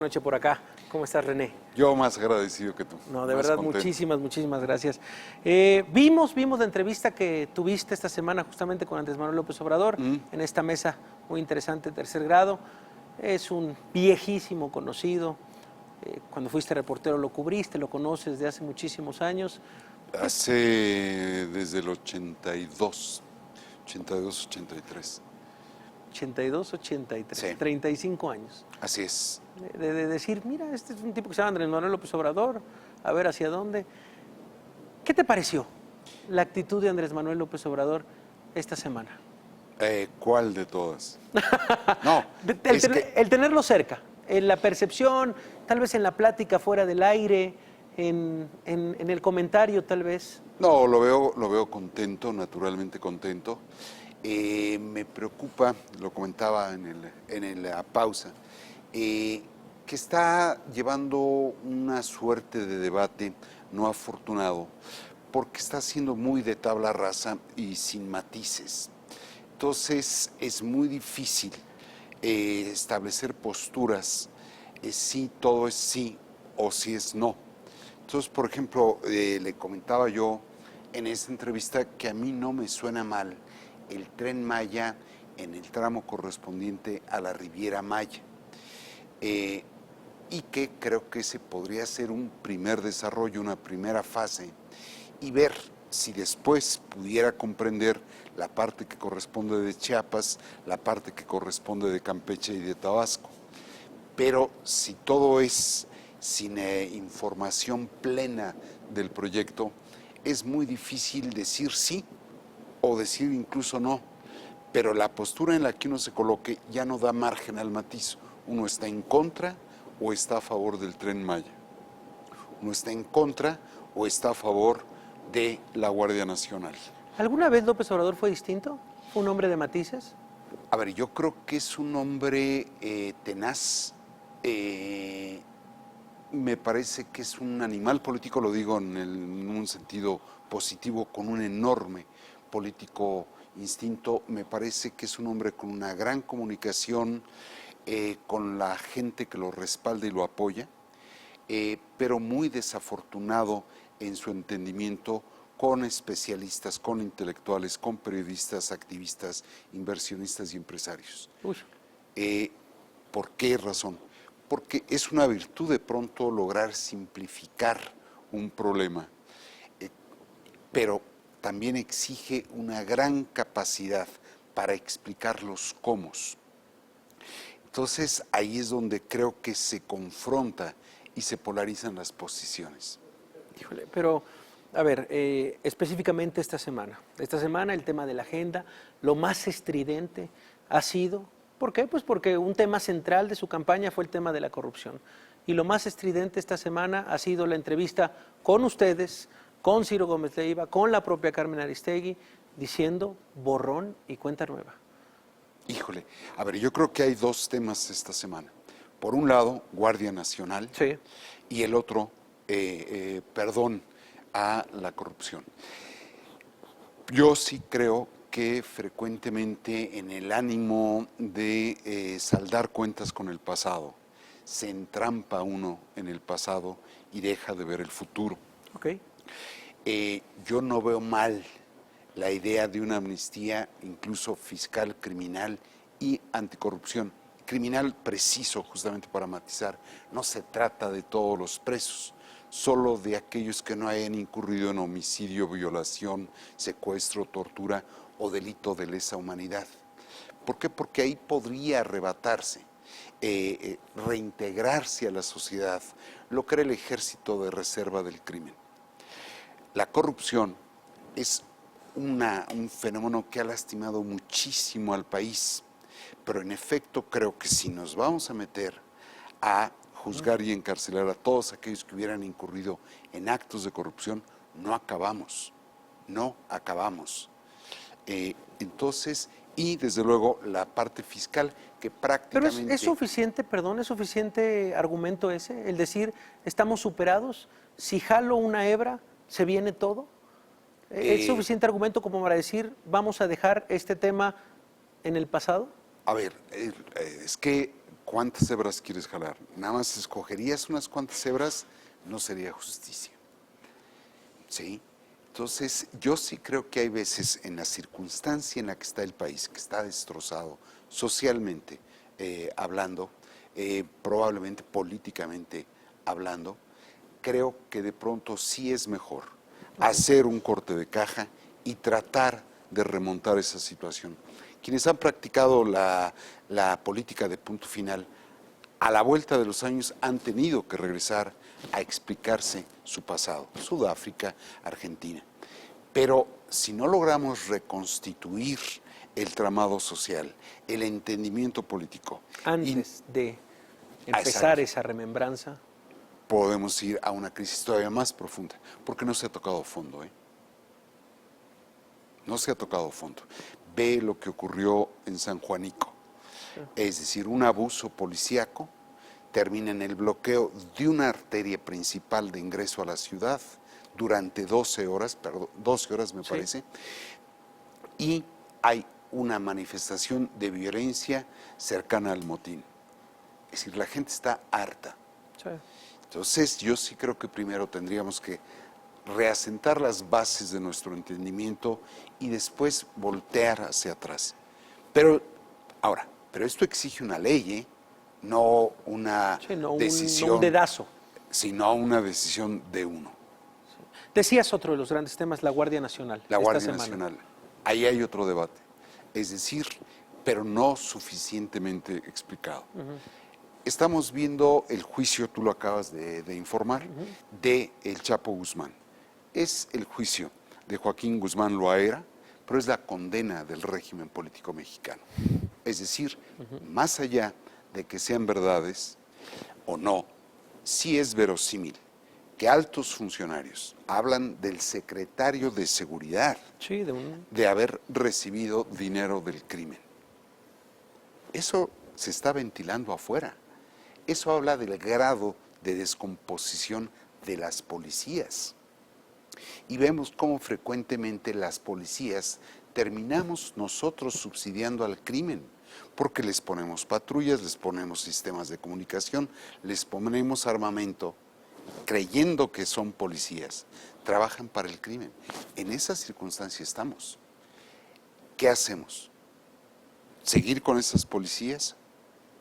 Noche por acá. ¿Cómo estás, René? Yo más agradecido que tú. No, de más verdad, contento. muchísimas gracias. Vimos la entrevista que tuviste esta semana justamente con Andrés Manuel López Obrador en esta mesa muy interesante, tercer grado. Es un viejísimo conocido. Cuando fuiste reportero lo cubriste, lo conoces de hace muchísimos años. Desde el 82, 83. 82, 83, Sí. 35 años. Así es. De decir, mira, este es un tipo que se llama Andrés Manuel López Obrador, a ver hacia dónde. ¿Qué te pareció la actitud de Andrés Manuel López Obrador esta semana? ¿Cuál de todas? No, El tenerlo cerca, en la percepción, tal vez en la plática fuera del aire, en el comentario tal vez. No, lo veo contento, naturalmente contento. Me preocupa, lo comentaba en la pausa, que está llevando una suerte de debate no afortunado, porque está siendo muy de tabla rasa y sin matices. Entonces es muy difícil establecer posturas, si todo es sí o si es no. Entonces, por ejemplo, le comentaba yo en esta entrevista que a mí no me suena mal el Tren Maya en el tramo correspondiente a la Riviera Maya, y que creo que ese podría ser un primer desarrollo, una primera fase, y ver si después pudiera comprender la parte que corresponde de Chiapas, la parte que corresponde de Campeche y de Tabasco. Pero si todo es sin información plena del proyecto, es muy difícil decir sí o decir incluso no. Pero la postura en la que uno se coloque ya no da margen al matiz. Uno está en contra o está a favor del Tren Maya. Uno está en contra o está a favor de la Guardia Nacional. ¿Alguna vez López Obrador fue distinto? ¿Fue un hombre de matices? A ver, yo creo que es un hombre tenaz. Me parece que es un animal político, lo digo en un sentido positivo, con un enorme político instinto. Me parece que es un hombre con una gran comunicación con la gente que lo respalda y lo apoya, pero muy desafortunado en su entendimiento con especialistas, con intelectuales, con periodistas, activistas, inversionistas y empresarios. ¿Por qué razón? Porque es una virtud de pronto lograr simplificar un problema, pero también exige una gran capacidad para explicar los cómo. Entonces ahí es donde creo que se confronta y se polarizan las posiciones. Híjole, pero a ver, específicamente esta semana el tema de la agenda, lo más estridente ha sido, ¿por qué? Pues porque un tema central de su campaña fue el tema de la corrupción. Y lo más estridente esta semana ha sido la entrevista con ustedes, con Ciro Gómez Leiva, con la propia Carmen Aristegui, diciendo borrón y cuenta nueva. Híjole, a ver, yo creo que hay dos temas esta semana. Por un lado, Guardia Nacional, Sí. y el otro, perdón a la corrupción. Yo sí creo que frecuentemente en el ánimo de saldar cuentas con el pasado, se entrampa uno en el pasado y deja de ver el futuro. Okay. Yo no veo mal la idea de una amnistía incluso fiscal, criminal y anticorrupción. Criminal preciso, justamente para matizar, no se trata de todos los presos, solo de aquellos que no hayan incurrido en homicidio, violación, secuestro, tortura o delito de lesa humanidad. ¿Por qué? Porque ahí podría arrebatarse, reintegrarse a la sociedad, lo que era el ejército de reserva del crimen. La corrupción es un fenómeno que ha lastimado muchísimo al país, pero en efecto creo que si nos vamos a meter a juzgar y encarcelar a todos aquellos que hubieran incurrido en actos de corrupción, no acabamos. Entonces, y desde luego la parte fiscal que prácticamente... Pero es suficiente, perdón, es suficiente argumento ese, el decir, estamos superados, si jalo una hebra, se viene todo. ¿Es suficiente argumento como para decir, vamos a dejar este tema en el pasado? A ver, es que ¿cuántas hebras quieres jalar? Nada más escogerías unas cuantas hebras, no sería justicia. ¿Sí? Entonces, yo sí creo que hay veces en la circunstancia en la que está el país, que está destrozado socialmente hablando, probablemente políticamente hablando, creo que de pronto sí es mejor hacer un corte de caja y tratar de remontar esa situación. Quienes han practicado la política de punto final, a la vuelta de los años han tenido que regresar a explicarse su pasado, Sudáfrica, Argentina. Pero si no logramos reconstituir el tramado social, el entendimiento político, Antes de empezar exacto, esa remembranza, podemos ir a una crisis todavía más profunda, porque no se ha tocado fondo, ¿eh? No se ha tocado fondo. Ve lo que ocurrió en San Juanico, es decir, un abuso policíaco termina en el bloqueo de una arteria principal de ingreso a la ciudad durante 12 horas, me parece, y hay una manifestación de violencia cercana al motín. Es decir, la gente está harta. sí. Entonces, yo sí creo que primero tendríamos que reasentar las bases de nuestro entendimiento y después voltear hacia atrás. Pero, ahora, pero esto exige una ley, ¿eh? No una Sí, no decisión, no un dedazo. sino una decisión de uno. Decías otro de los grandes temas, la Guardia Nacional. La esta Guardia semana. Nacional. Ahí hay otro debate. Es decir, pero no suficientemente explicado. Estamos viendo el juicio, tú lo acabas de informar, de el Chapo Guzmán. Es el juicio de Joaquín Guzmán Loaera, pero es la condena del régimen político mexicano. Es decir, más allá de que sean verdades o no, sí es verosímil que altos funcionarios hablan del secretario de Seguridad Sí, de haber recibido dinero del crimen. Eso se está ventilando afuera. Eso habla del grado de descomposición de las policías. Y vemos cómo frecuentemente las policías terminamos nosotros subsidiando al crimen, porque les ponemos patrullas, les ponemos sistemas de comunicación, les ponemos armamento, creyendo que son policías, trabajan para el crimen. En esa circunstancia estamos. ¿Qué hacemos? ¿Seguir con esas policías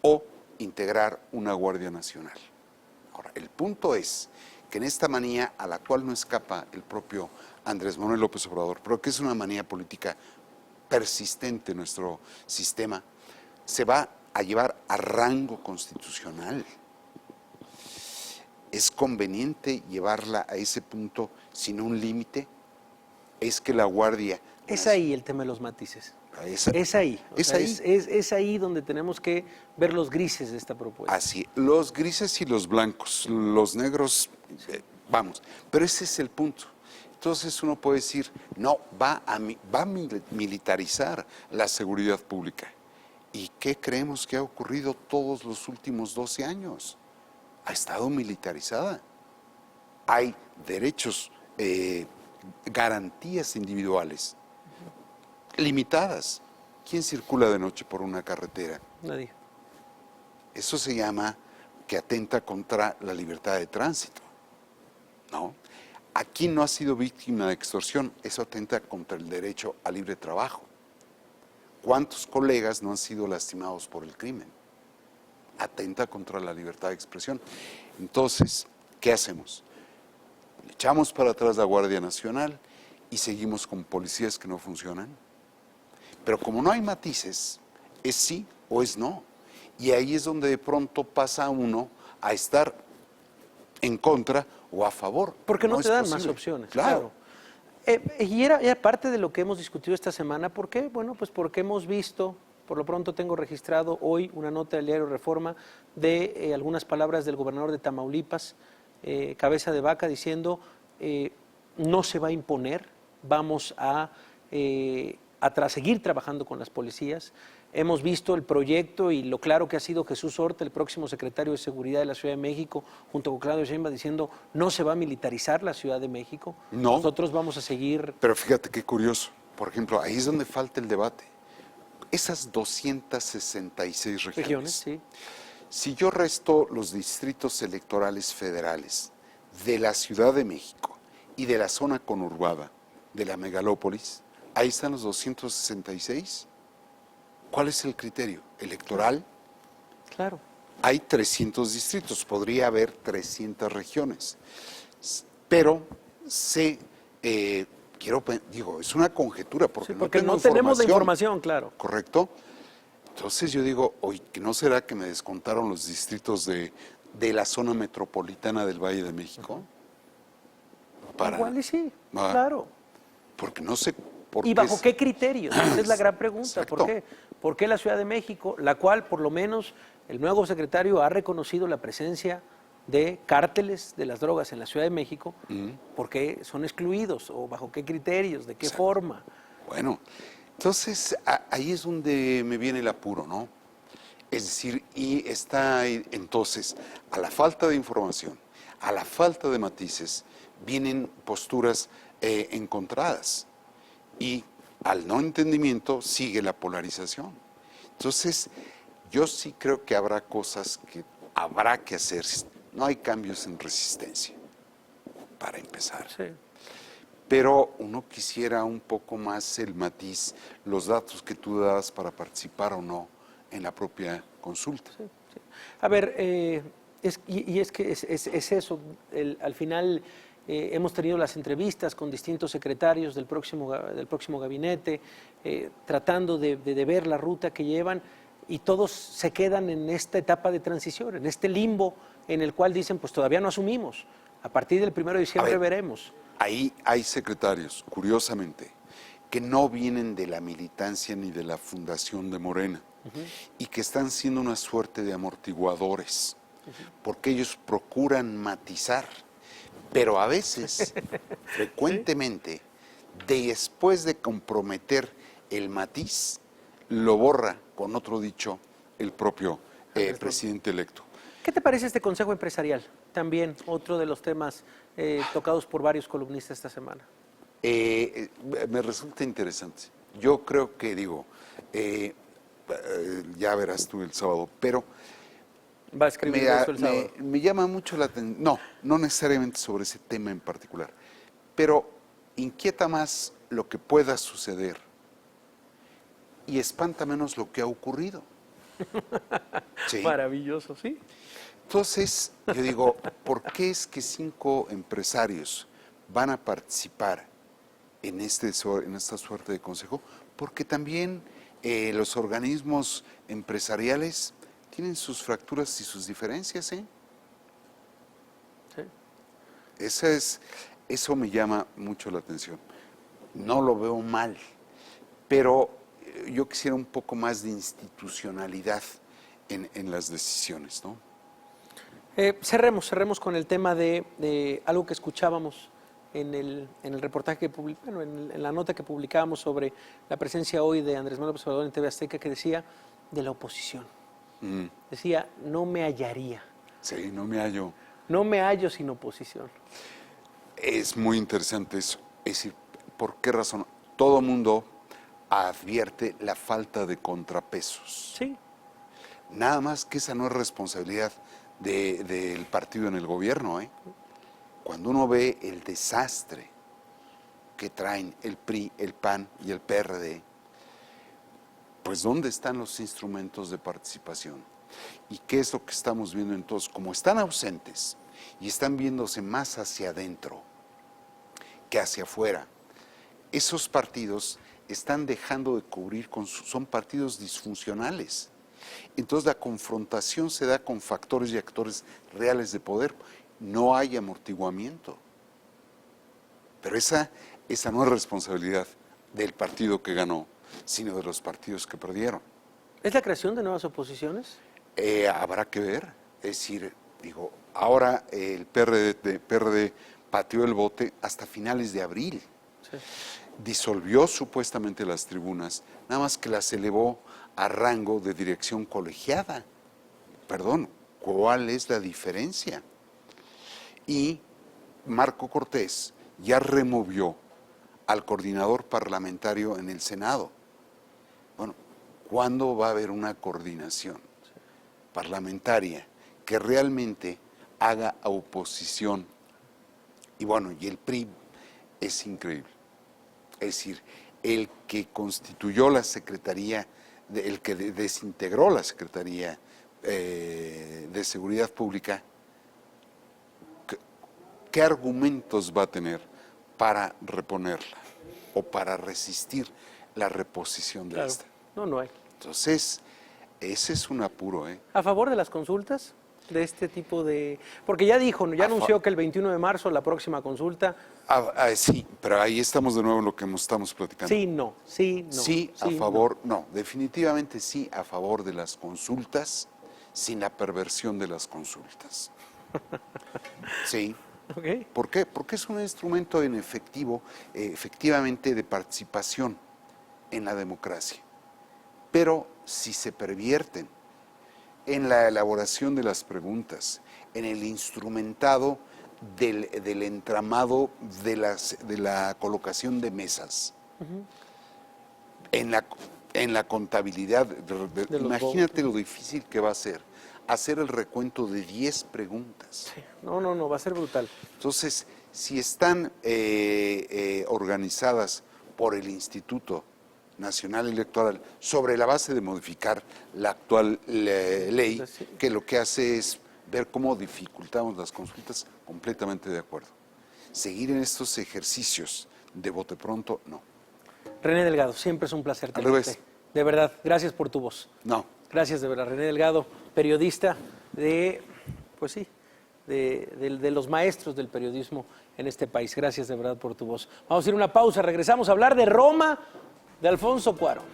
o integrar una Guardia Nacional? Ahora, el punto es que en esta manía a la cual no escapa el propio Andrés Manuel López Obrador, pero que es una manía política persistente en nuestro sistema, se va a llevar a rango constitucional. ¿Es conveniente llevarla a ese punto sin un límite? Es que la Guardia... Es ahí el tema de los matices. Es ahí. Es ahí. Es ahí donde tenemos que ver los grises de esta propuesta. Así, los grises y los blancos, los negros, vamos, pero ese es el punto. Entonces uno puede decir, no, va a militarizar la seguridad pública. ¿Y qué creemos que ha ocurrido todos los últimos 12 años? Ha estado militarizada. Hay derechos, garantías individuales limitadas. ¿Quién circula de noche por una carretera? Nadie. Eso se llama que atenta contra la libertad de tránsito, ¿no? Aquí no ha sido víctima de extorsión, eso atenta contra el derecho a libre trabajo. ¿Cuántos colegas no han sido lastimados por el crimen? Atenta contra la libertad de expresión. Entonces, ¿qué hacemos? Le echamos para atrás la Guardia Nacional y seguimos con policías que no funcionan. Pero como no hay matices, es sí o es no. Y ahí es donde de pronto pasa uno a estar en contra o a favor. Porque no te dan posible. más opciones. Claro. Y era parte de lo que hemos discutido esta semana. ¿Por qué? Bueno, pues porque hemos visto, por lo pronto tengo registrado hoy una nota del diario Reforma de algunas palabras del gobernador de Tamaulipas, Cabeza de Vaca, diciendo no se va a imponer, vamos a seguir trabajando con las policías. Hemos visto el proyecto y lo claro que ha sido Jesús Horta, el próximo secretario de Seguridad de la Ciudad de México, junto con Claudio Sheinbaum, diciendo no se va a militarizar la Ciudad de México. No. Nosotros vamos a seguir. Pero fíjate qué curioso. Por ejemplo, ahí es donde falta el debate. Esas 266 regiones. Sí. Si yo resto los distritos electorales federales de la Ciudad de México y de la zona conurbada de la megalópolis, ahí están los 266. ¿Cuál es el criterio electoral? Claro. Hay 300 distritos, podría haber 300 regiones, pero es una conjetura porque, Sí, porque no no tenemos la información, claro. ¿Correcto? Entonces yo digo, oye, ¿que no será que me descontaron los distritos de la zona metropolitana del Valle de México? Igual y sí, Ah, claro. Porque no sé por ¿Y qué. bajo qué criterios? Esa es la gran pregunta. Exacto. ¿Por qué? ¿Por qué la Ciudad de México, la cual por lo menos el nuevo secretario ha reconocido la presencia de cárteles de las drogas en la Ciudad de México? ¿Por qué son excluidos? ¿O bajo qué criterios? ¿De qué Exacto. forma? Bueno, entonces ahí es donde me viene el apuro, ¿no? Es decir, y está ahí, entonces, a la falta de información, a la falta de matices, vienen posturas encontradas. Y al no entendimiento sigue la polarización. Entonces, yo sí creo que habrá cosas que habrá que hacer. No hay cambios en resistencia, para empezar. Sí. Pero uno quisiera un poco más el matiz, los datos que tú das para participar o no en la propia consulta. Sí, sí. A ver, es que es eso. Al final hemos tenido las entrevistas con distintos secretarios del próximo gabinete, tratando de ver la ruta que llevan, y todos se quedan en esta etapa de transición, en este limbo en el cual dicen, pues todavía no asumimos. A partir del 1 de diciembre veremos. Ahí hay secretarios, curiosamente, que no vienen de la militancia ni de la fundación de Morena, y que están siendo una suerte de amortiguadores, porque ellos procuran matizar, pero a veces, frecuentemente, después de comprometer el matiz, lo borra, con otro dicho, el propio presidente electo. ¿Qué te parece este Consejo Empresarial? También otro de los temas tocados por varios columnistas esta semana. Me resulta interesante. Yo creo que, ya verás tú el sábado, pero Va a escribir eso el sábado. me llama mucho la atención, no necesariamente sobre ese tema en particular, pero inquieta más lo que pueda suceder y espanta menos lo que ha ocurrido. Sí. Maravilloso, sí. Entonces, yo digo, ¿por qué es que 5 empresarios van a participar en esta suerte de consejo? Porque también los organismos empresariales tienen sus fracturas y sus diferencias, ¿eh? Sí. Eso me llama mucho la atención. No lo veo mal, pero yo quisiera un poco más de institucionalidad en las decisiones, ¿no? Cerremos con el tema de algo que escuchábamos en el reportaje en la nota que publicábamos sobre la presencia hoy de Andrés Manuel López Obrador en TV Azteca, que decía de la oposición. Decía, no me hallaría. Sí, no me hallo. No me hallo sin oposición. Es muy interesante eso. Es decir, ¿por qué razón? Todo mundo advierte la falta de contrapesos. Sí. Nada más que esa no es responsabilidad del partido en el gobierno, ¿eh? Cuando uno ve el desastre que traen el PRI, el PAN y el PRD, pues ¿dónde están los instrumentos de participación? ¿Y qué es lo que estamos viendo entonces? Como están ausentes y están viéndose más hacia adentro que hacia afuera, esos partidos están dejando de cubrir, son partidos disfuncionales. Entonces la confrontación se da con factores y actores reales de poder. No hay amortiguamiento. Pero esa no es responsabilidad del partido que ganó, sino de los partidos que perdieron. ¿Es la creación de nuevas oposiciones? Habrá que ver. Es decir, ahora el PRD pateó el bote hasta finales de abril. Sí. Disolvió supuestamente las tribunas, nada más que las elevó a rango de dirección colegiada. Perdón, ¿cuál es la diferencia? Y Marco Cortés ya removió al coordinador parlamentario en el Senado. Bueno, ¿cuándo va a haber una coordinación? parlamentaria que realmente haga oposición. Y bueno, y el PRI es increíble. Es decir, el que constituyó la Secretaría, el que desintegró la Secretaría de Seguridad Pública, ¿qué argumentos va a tener para reponerla o para resistir la reposición de Claro. esta? No hay. Entonces, ese es un apuro, ¿eh? ¿A favor de las consultas? De este tipo de... Porque ya dijo, ya anunció que el 21 de marzo la próxima consulta. Sí, pero ahí estamos de nuevo en lo que estamos platicando. Sí, no. Sí, a favor, no, definitivamente sí a favor de las consultas, sin la perversión de las consultas. Sí. Ok. ¿Por qué? Porque es un instrumento en efectivo, efectivamente de participación en la democracia. Pero si se pervierten en la elaboración de las preguntas, en el instrumentado del entramado de la colocación de mesas, en la contabilidad, los imagínate lo difícil que va a ser hacer el recuento de 10 preguntas. No, va a ser brutal. Entonces, si están organizadas por el Instituto Nacional Electoral sobre la base de modificar la actual ley, que lo que hace es ver cómo dificultamos las consultas, completamente de acuerdo. Seguir en estos ejercicios de bote pronto, no. René Delgado, siempre es un placer Al tenerte. revés. De verdad, gracias por tu voz. No. Gracias de verdad, René Delgado, periodista de, pues sí, de los maestros del periodismo en este país. Gracias de verdad por tu voz. Vamos a ir a una pausa, regresamos a hablar de Roma, de Alfonso Cuarón.